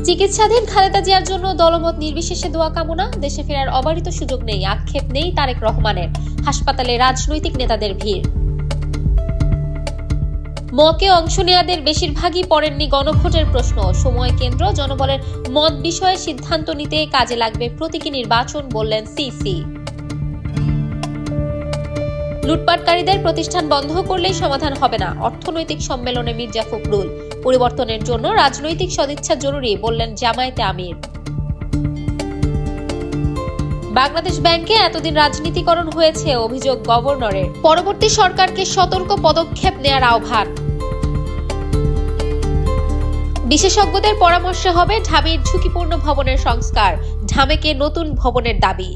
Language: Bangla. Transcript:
চিকিৎসাধীন খালেদা জিয়ার জন্য দলমত নির্বিশেষে দোয়া কামনা। দেশে ফেরার অবারিত সুযোগ নেই, আক্ষেপ নেই তারেক রহমানের। হাসপাতালে রাজনৈতিক নেতাদের ভিড়। মকে অংশ নেয়াদের বেশিরভাগই পড়েননি গণভোটের প্রশ্ন। সময় কেন্দ্র জনবলের মত বিষয়ে সিদ্ধান্ত নিতে কাজে লাগবে প্রতীকী নির্বাচন, বললেন সিসি। লুটপাটকারীদের প্রতিষ্ঠান বন্ধ করলেই সমাধান হবে না, অর্থনৈতিক সম্মেলনে মির্জা ফখরুল। পরিবর্তনের জন্য রাজনৈতিক সদিচ্ছা জরুরি, বললেন জামায়াতে আমির। বাংলাদেশ ব্যাংকে এতদিন রাজনীতিকরণ হয়েছে, অভিযোগ গভর্নরের। পরবর্তী সরকারকে সতর্ক পদক্ষেপ নেয়ার আহ্বান। বিশেষজ্ঞদের পরামর্শে হবে ঢাবির ঝুঁকিপূর্ণ ভবনের সংস্কার, ঢামেকে নতুন ভবনের দাবি।